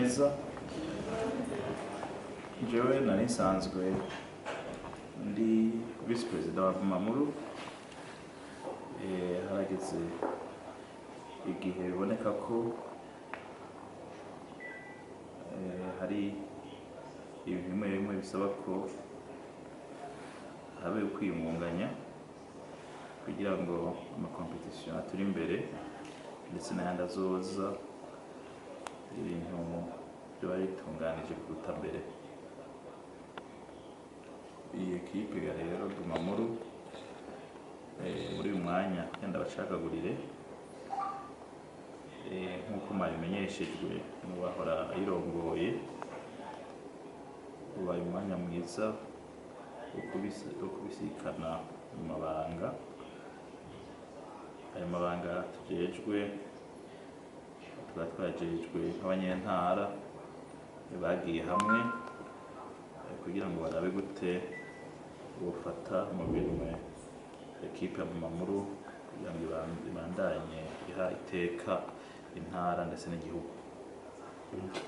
neza. Jewe nari nsanzwe ndi vice president wa bumamuru. Harageze igihe biboneka ko hari ibintu bimwe bimwe bisaba ko habe kwiyungunganya kugira ngo amakompetisiyo aturi imbere ndetse n'ayandi azoza ibintu byo bitunganije kuruta mbere. Iyi ekipe rero bumamuru muri uyu mwanya yenda bashakagurire nk'uko mwabimenyeshejwe n'uwahora ayirongoye, ubaye umwanya mwiza wo kubisikana mu mabanga. Ayo mabanga tujejwe tukaba twajejwe nk'abanyentara bagiye hamwe kugira ngo barabe gute bufata mu bintu ekipe ya bumamuru kugira ngo ibandanye iha iteka intara ndetse n'igihugu.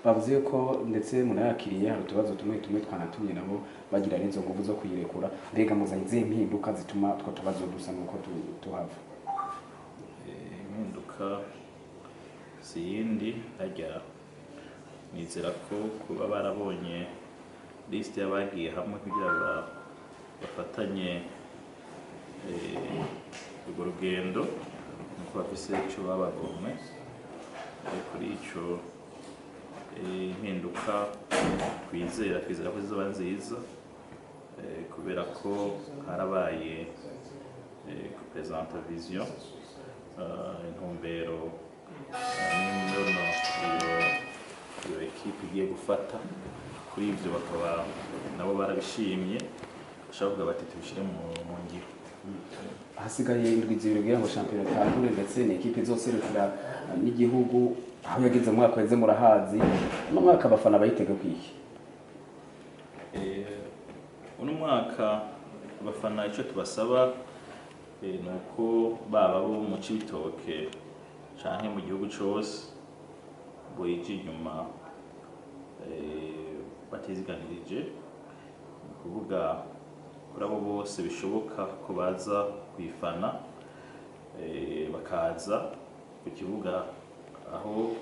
Bavuze ko ndetse munayakiriye hari utubazo tumwe twanatumye nabo bagira n'izo nguvu zo kuyirekura. Mbega muzanye izihe mpinduka zituma two tubazo dusa nuko tuhava? Impinduka si yindi ajya nizera ko kuba barabonye liste y'abagiye hamwe kugira bafatanye urwo rugendo nuko bafise ico babagomwe. Kuri ico impinduka twizera ko zizoba nziza kubera ko harabaye kupresenta vision intumbero n'indono iyo ekipe igiye gufata. Kuri ivyo bakaba nabo barabishimye bashaka bati tubishire mu ngiro. Hasigaye indwi zibiri kugira ngo shampiyona itangure ndetse n'ekipe izoserukira n'igihugu aho yageze mu mwaka weze murahazi. Uno mwaka abafana bayitega kwiki? Uno mwaka abafana ico tubasaba nuko baba bo mu Cibitoke canke mu gihugu cose ngo inyuma batiziganirije, kuvuga kuri abo bose bishoboka ko baza kwifana bakaza ku kibuga aho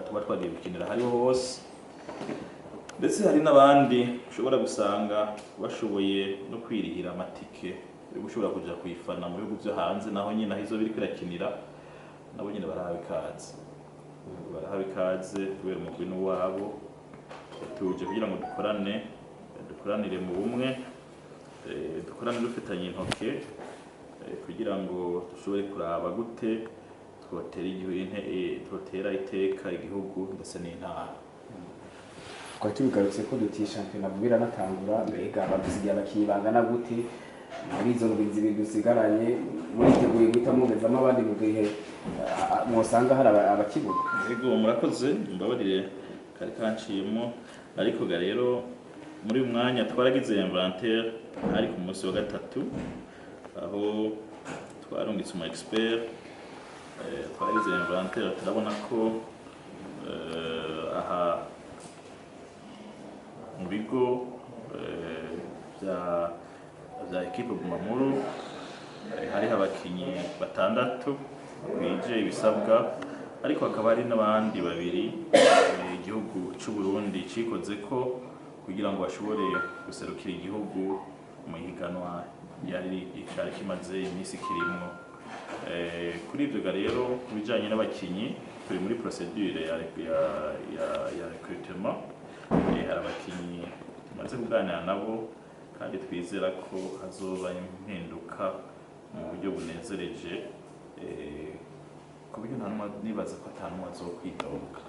tuba twagiye gukinira hariho hose. Ndetse hari n'abandi ushobora gusanga bashoboye no kwirihira amatike yo gushobora kuja kwifana mu bihugu byo hanze, naho nyine aho izo biri kwirakinira nabo nyine barahawe ikaze kubera umugwi n'uwabo. Tuje kugira ngo dukoranire mu bumwe, dukorane dufitanye intoke kugira ngo dushobore kuraba gute twotera iteka igihugu ndetse n'intara. Twari tubigarutse ko duti shampiyona vuba iranatangura. Mbega badusigiye abakinyi bangana gute muri izo ndwi zibiri dusigaranye? Muriteguye guhita mugezamo abandi mu gihe mwosanga hari abakibuga? Yego murakoze, mbabarire kari kanciyemo. Ariko rero muri uyu mwanya twaragize inventaire ari ku munsi wa gatatu aho twarungitse umu expert twaragize inventaire turabona ko aha mu bigo bya ekipe bumamuru hari abakinyi 6 kwije ibisabwa, ariko hakaba hari n'abandi 2 igihugu cy'u Burundi cikoze ko kugira ngo bashobore guserukira igihugu mu higanwa yari kimaze iminsi kirimo. Kuri ibyo rero kubijanye n'abakinyi turi muri procedure ya recrutement. Hari abakinyi tumaze kuganira nabo kandi twizera ko hazoba impinduka mu buryo bunezereje ku buryo nibaza ko atanumwe azokwidoga.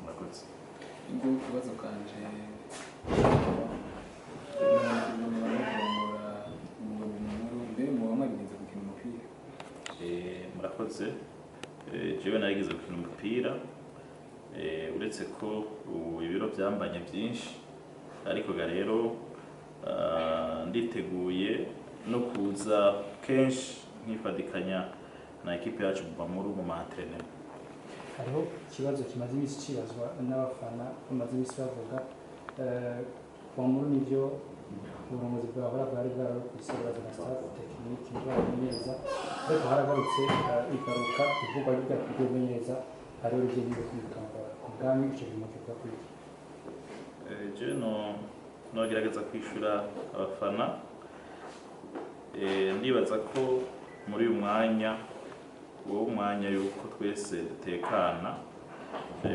Murakoze. Ibyo kibazo kanje murakoze. Jewe narigeze gukina umupira uretse ko ibiro byambanye byinshi, ariko rero nditeguye no kuza kenshi nkifadikanya na ekipe yacu bumamuru mu maentraînement. hariho ikibazo kimaze iminsi kibazwa n'abafana bamaze iminsi bavuga bumamuru nivyo uburongozi bwahora bwari bwarabisebaza na staff tekiniki ntibamenyereza ariko haragarutse igaruka ivugwa ry'abimenyereza hariho rigiye kwitondera ku bwami ico bimuvuga kuri je nogerageza kwishura abafana ndibaza ko muri uyu mwanya uwo mwanya yuko twese dutekana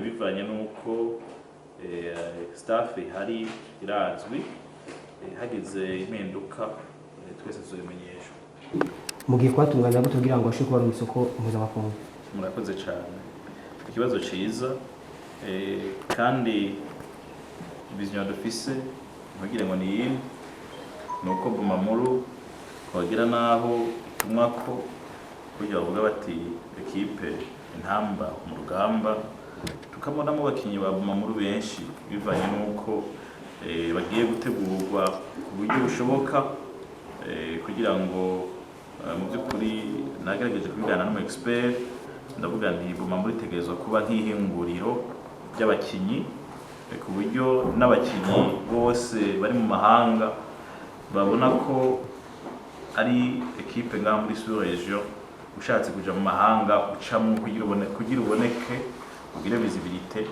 bivanye n'uko staff ihari irazwi hageze impinduka twese tuzobimenyeshwa mu gihe twatunganya gute kugira ngo ashobore kuba mu isoko mpuzamakungu. Murakoze cyane, ikibazo ciza kandi vision dufise ntugire ngo ni yindi nuko bumamuru wagira naho itumwa ko kugira bavuga bati ekipe intamba mu rugamba tukabonamo abakinyi ba bumamuru benshi bivanye nuko bagiye gutegurwa ku buryo bushoboka kugira ngo mu by'ukuri nagerageje kubigana n'umu expert ndavuga nti bumamuru itegerezwa kuba nk'ihinguriro ry'abakinyi ku buryo n'abakinyi bose bari mu mahanga babona ko ari ekipe ngaha muri sur region ushatse kuja mu mahanga ucamwo kugira uboneke ugire visibilité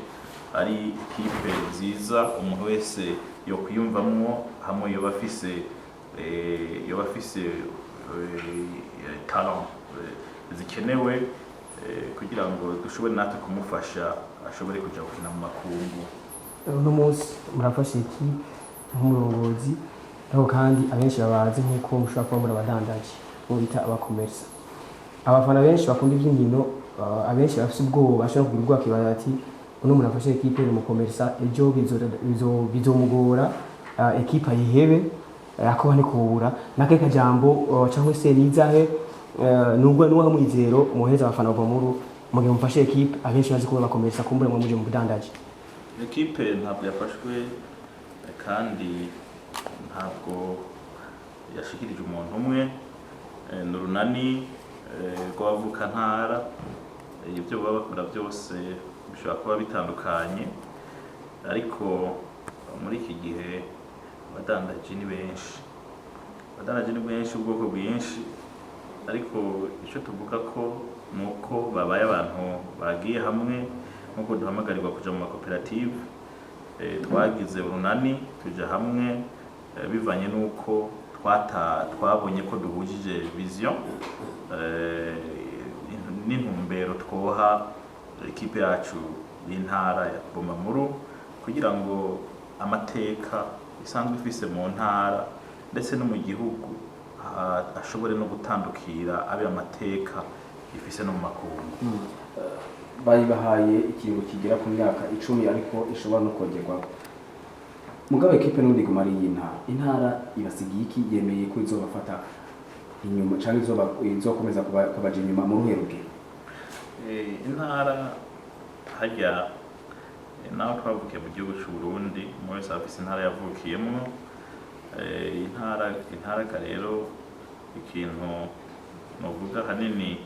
ari ekipe nziza umuntu wese yo kwiyumvamwo hamwe yoba afise talent zikenewe kugira ngo dushobore natwe kumufasha ashobore kuja gukina mu makungu. Uno munsi murafashe iki nk'umurongozi ariko kandi abenshi babazi nk'uko mushobora kuba muri abadandaji mu bita abakomersa. Abafana benshi bakunda iby'inkino abenshi bafite ubwoba bashobora kugira ubwoba kibaza ati uno murafashe ekipe y'umukomersa ejo bizomugora ekipe ayihebe akoba ni kubura nake kajambo cyangwa se rizahe nubwo nuwa mwizero muheza abafana bumamuru mu gihe mufashe ekipe abenshi bazi kuba bakomersa kumbure mu muje mu budandaji. Ekipe ntabwo yafashwe kandi ntabwo yashikirije umuntu umwe n'urunani rw'abavuka ntara ibyo baba bakora byose bishobora kuba bitandukanye ariko muri iki gihe abadandaji ni benshi ubwoko bwinshi ariko icyo tuvuga ko nuko babaye abantu bagiye hamwe nkuko duhamagarirwa kuja mu makoperative twagize urunani tuja hamwe bivanye nuko twabonye ko duhujije vision n'intumbero twoha ekipe yacu y'intara ya bumamuru kugira ngo amateka isanzwe ifise mu ntara ndetse no mu gihugu ashobore no gutandukira abe amateka ifise no mu makungu. Bayibahaye ikintu kigera ku myaka 10 ariko ishobora no kongerwa. Mugabe ekipe n'undi gumari intara ibasigiye iki yemeye ko izobafata inyuma cyangwa izokomeza kubaje inyuma mu ruheruke. Intara hajya naho twavukiye mu gihugu cy'u Burundi muri service intara yavukiyemo intara rero ikintu novuga hanini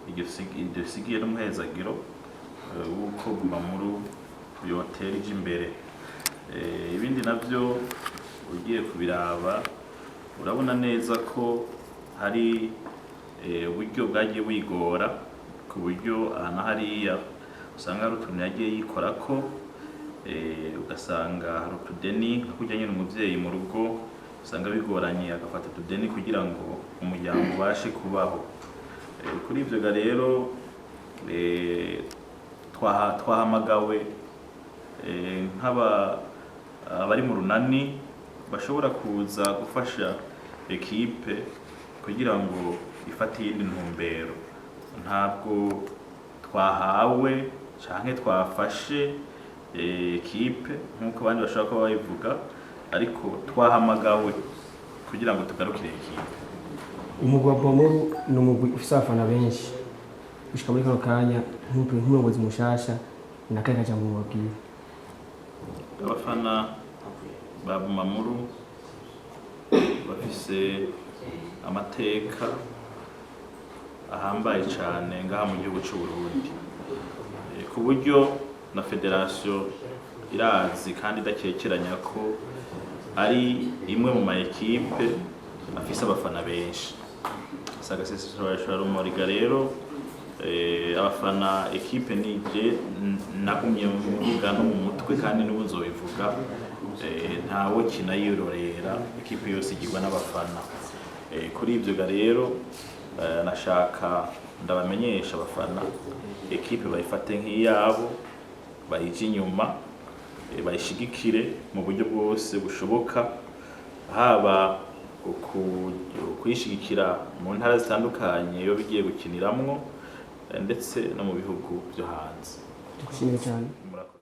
iryo sigiye n'umuhezagiro w'uko bumamuru yotera ije imbere. Ibindi navyo ugiye kubiraba urabona neza ko hari uburyo bwagiye wigora ku buryo ahana hariya usanga hari utuntu yagiye yikorako ugasanga hari utudeni nka kurya nyine umuvyeyi mu rugo usanga bigoranye agafata utudeni kugira ngo umuryango ubashe kubaho. Kuri ivyo rero twahamagawe abari mu runani bashobora kuza gufasha ekipe kugira ngo ifate iyindi ntumbero. Ntabwo twahawe canke twafashe ekipe nk'uko abandi bashobora kuba babivuga ariko twahamagawe kugira ngo tugarukire ekipe. Umugwi wa bumamuru ni umugwi ufise abafana benshi gushika muri kano kanya nk'umurongozi mushasha nakaye kaja mu mubwira. Abafana ba bumamuru bafise amateka ahambaye cyane ngaha mu gihugu cy'u Burundi. ku buryo na federation irazi kandi idakekeranya ko ari imwe mu ma ekipe afise abafana benshi. Sagaseseshora rumoriga rero abafana ekipe nije nagumye muvuga no mu mutwe kandi n'ubu nzobivuga, ntawe kinayirorera, ekipe yose igirwa n'abafana. Kuri ivyo rero nashaka ndabamenyesha abafana ekipe bayifate nk'iyabo, bayije inyuma, bayishigikire mu buryo bwose bushoboka, haba kuyishigikira mu ntara zitandukanye yo bigiye gukiniramwo ndetse no mu bihugu byo hanze. Tugushimire cyane.